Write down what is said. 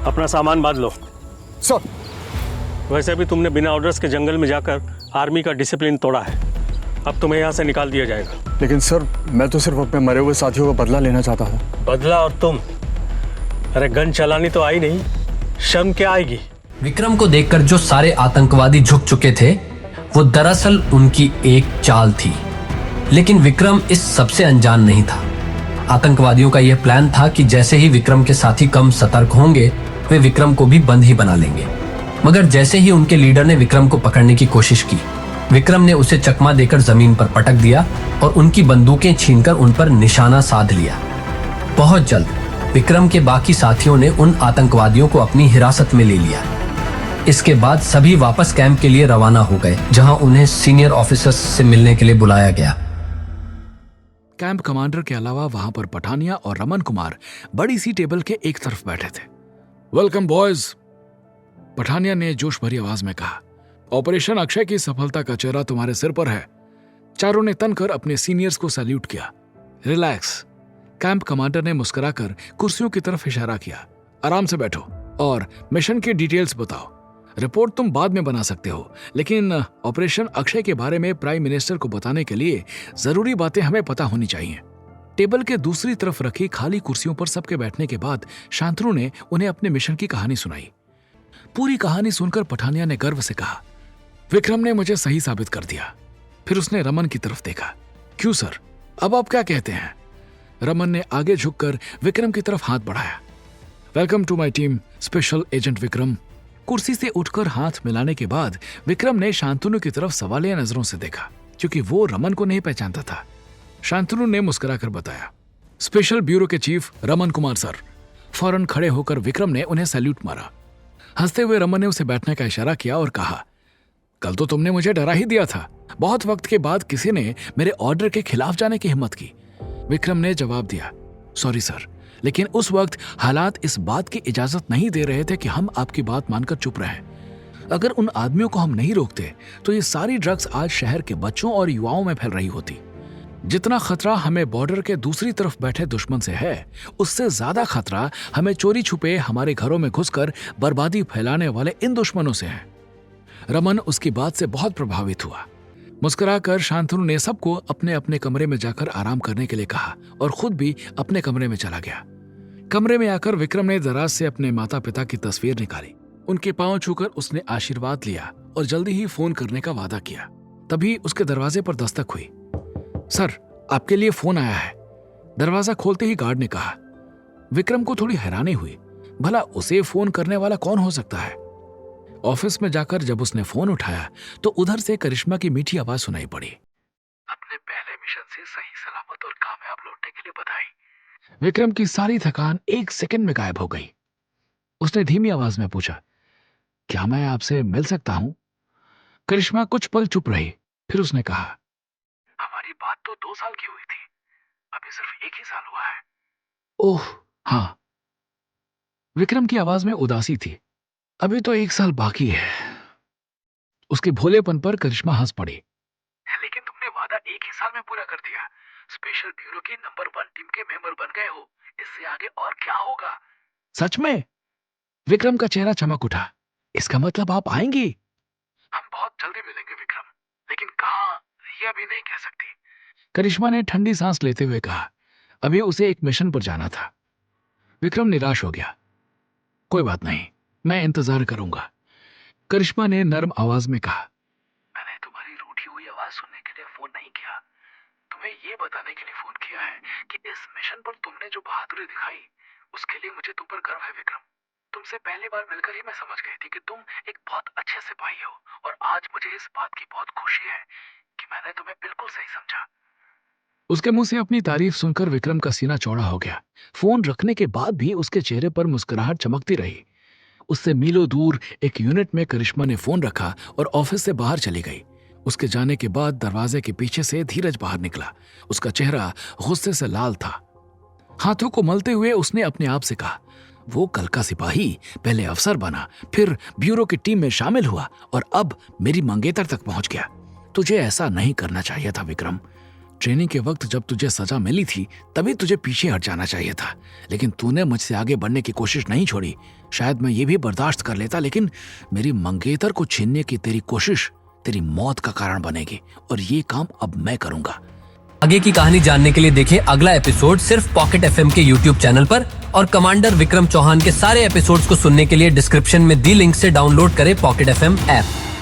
अपना सामान बांध लो। सर। वैसे भी तुमने बिना ऑर्डर्स के जंगल में जाकर आर्मी का डिसिप्लिन तोड़ा है। अब तुम्हें यहाँ से निकाल दिया जाएगा। लेकिन सर, मैं तो सिर्फ अपने मरे हुए साथियों का बदला लेना चाहता हूँ। बदला? और तुम? अरे गन चलानी तो आई नहीं, शर्म क्या आएगी? विक्रम को देखकर जो सारे आतंकवादी झुक चुके थे वो दरअसल उनकी एक चाल थी, लेकिन विक्रम इस सबसे अनजान नहीं था। आतंकवादियों का यह प्लान था कि जैसे ही विक्रम के साथी कम सतर्क होंगे वे विक्रम को भी बंद ही बना लेंगे। मगर जैसे ही उनके लीडर ने विक्रम को पकड़ने की कोशिश की, विक्रम ने उसे चकमा देकर जमीन पर पटक दिया और उनकी बंदूकें छीनकर उन पर निशाना साध लिया। बहुत जल्द विक्रम के बाकी साथियों ने उन आतंकवादियों को अपनी हिरासत में ले लिया। इसके बाद सभी वापस कैंप के लिए रवाना हो गए, जहां उन्हें सीनियर ऑफिसर्स से मिलने के लिए बुलाया गया। कैंप कमांडर के अलावा वहां पर पठानिया और रमन कुमार बड़ी सी टेबल के एक तरफ बैठे थे। वेलकम बॉयज, पठानिया ने जोश भरी आवाज में कहा। ऑपरेशन अक्षय की सफलता का चेहरा तुम्हारे सिर पर है। चारों ने तनकर अपने सीनियर्स को सैल्यूट किया। रिलैक्स, कैंप कमांडर ने मुस्कुराकर कुर्सियों की तरफ इशारा किया। आराम से बैठो और मिशन की डिटेल्स बताओ। रिपोर्ट तुम बाद में बना सकते हो, लेकिन ऑपरेशन अक्षय के बारे में प्राइम मिनिस्टर को बताने के लिए जरूरी बातें हमें पता होनी चाहिए। टेबल के दूसरी तरफ रखी खाली कुर्सियों पर सबके बैठने के बाद शांतनु ने उन्हें अपने मिशन की कहानी सुनाई। पूरी कहानी सुनकर पठानिया ने गर्व से कहा, विक्रम ने मुझे सही साबित कर दिया। फिर उसने रमन की तरफ देखा। क्यों सर, अब आप क्या कहते हैं? रमन ने आगे झुककर विक्रम की तरफ हाथ बढ़ाया। Welcome to my team, special agent Vikram. कुर्सी से उठकर हाथ मिलाने के बाद विक्रम ने शांतनु की तरफ सवालिया नजरों से देखा, क्योंकि वो रमन को नहीं पहचानता था। शांतनु ने मुस्कुराकर बताया, स्पेशल ब्यूरो के चीफ रमन कुमार सर। फौरन खड़े होकर विक्रम ने उन्हें सैल्यूट मारा। हंसते हुए रमन ने उसे बैठने का इशारा किया और कहा, कल तो तुमने मुझे डरा ही दिया था। बहुत वक्त के बाद किसी ने मेरे ऑर्डर के खिलाफ जाने की हिम्मत की। विक्रम ने जवाब दिया, सॉरी सर, लेकिन उस वक्त हालात इस बात की इजाजत नहीं दे रहे थे कि हम आपकी बात मानकर चुप रहें। अगर उन आदमियों को हम नहीं रोकते तो ये सारी ड्रग्स आज शहर के बच्चों और युवाओं में फैल रही होती। जितना खतरा हमें बॉर्डर के दूसरी तरफ बैठे दुश्मन से है, उससे ज्यादा खतरा हमें चोरी छुपे हमारे घरों में घुसकर बर्बादी फैलाने वाले इन दुश्मनों से है। रमन उसकी बात से बहुत प्रभावित हुआ। मुस्कुराकर शांतनु ने सबको अपने अपने कमरे में जाकर आराम करने के लिए कहा और खुद भी अपने कमरे में चला गया। कमरे में आकर विक्रम ने दराज से अपने माता पिता की तस्वीर निकाली। उनके पांव छूकर उसने आशीर्वाद लिया और जल्दी ही फोन करने का वादा किया। तभी उसके दरवाजे पर दस्तक हुई। सर, आपके लिए फोन आया है। दरवाजा खोलते ही गार्ड ने कहा। विक्रम को थोड़ी हैरानी हुई, भला उसे फोन करने वाला कौन हो सकता है। ऑफिस में जाकर जब उसने फोन उठाया तो उधर से करिश्मा की मीठी आवाज सुनाई पड़ी। अपने पहले मिशन से सही सलामत और कामयाब लौटने के लिए बधाई। विक्रम की सारी थकान एक सेकंड में गायब हो गई। उसने धीमी आवाज में पूछा, क्या मैं आपसे मिल सकता हूं? करिश्मा कुछ पल चुप रही, फिर उसने कहा, हमारी बात तो 2 साल की हुई थी, अभी सिर्फ 1 ही साल हुआ है। ओह हाँ। विक्रम की आवाज में उदासी थी। अभी तो 1 साल बाकी है। उसके भोलेपन पर करिश्मा हंस पड़ी। लेकिन तुमने वादा 1 ही साल में पूरा कर दिया। स्पेशल ब्यूरो की नंबर 1 टीम के मेंबर बन गए हो। इससे आगे और क्या होगा? सच में? विक्रम का चेहरा चमक उठा। इसका मतलब आप आएंगी? हम बहुत जल्दी मिलेंगे विक्रम, लेकिन कहाँ ये अभी नहीं कह सकती। करिश्मा ने ठंडी सांस लेते हुए कहा। अभी उसे एक मिशन पर जाना था। विक्रम निराश हो गया। कोई बात नहीं, मैं इंतजार करूंगा। करिश्मा ने नर्म आवाज में कहा, मैंने तुम्हारी रूठी हुई आवाज सुनने के लिए फोन नहीं किया, तुम्हें ये बताने के लिए फोन किया है कि इस मिशन पर तुमने जो बहादुरी दिखाई उसके लिए मुझे तुम पर गर्व है विक्रम। तुमसे पहली बार मिलकर ही मैं समझ गई थी कि तुम एक बहुत अच्छे सिपाही हो, और आज मुझे इस बात की बहुत खुशी है कि मैंने तुम्हें बिल्कुल सही समझा। उसके मुंह से अपनी तारीफ सुनकर विक्रम का सीना चौड़ा हो गया। फोन रखने के बाद भी उसके चेहरे पर मुस्कुराहट चमकती रही। उससे मीलों दूर एक यूनिट में करिश्मा ने फोन रखा और ऑफिस से बाहर चली गई। उसके जाने के बाद दरवाजे के पीछे से धीरज बाहर निकला। उसका चेहरा गुस्से से लाल था। हाथों को मलते हुए उसने अपने आप से कहा, वो कल का सिपाही पहले अफसर बना, फिर ब्यूरो की टीम में शामिल हुआ और अब मेरी मंगेतर तक पहुंच गया। तुझे ऐसा नहीं करना चाहिए था विक्रम। ट्रेनिंग के वक्त जब तुझे सजा मिली थी तभी तुझे पीछे हट जाना चाहिए था, लेकिन तूने मुझसे आगे बढ़ने की कोशिश नहीं छोड़ी। शायद मैं ये भी बर्दाश्त कर लेता, लेकिन मेरी मंगेतर को छीनने की तेरी कोशिश तेरी मौत का कारण बनेगी, और ये काम अब मैं करूंगा। आगे की कहानी जानने के लिए देखें अगला एपिसोड सिर्फ पॉकेट एफएम के यूट्यूब चैनल पर, और कमांडर विक्रम चौहान के सारे एपिसोड्स को सुनने के लिए डिस्क्रिप्शन में दी लिंक से डाउनलोड करें पॉकेट एफएम ऐप।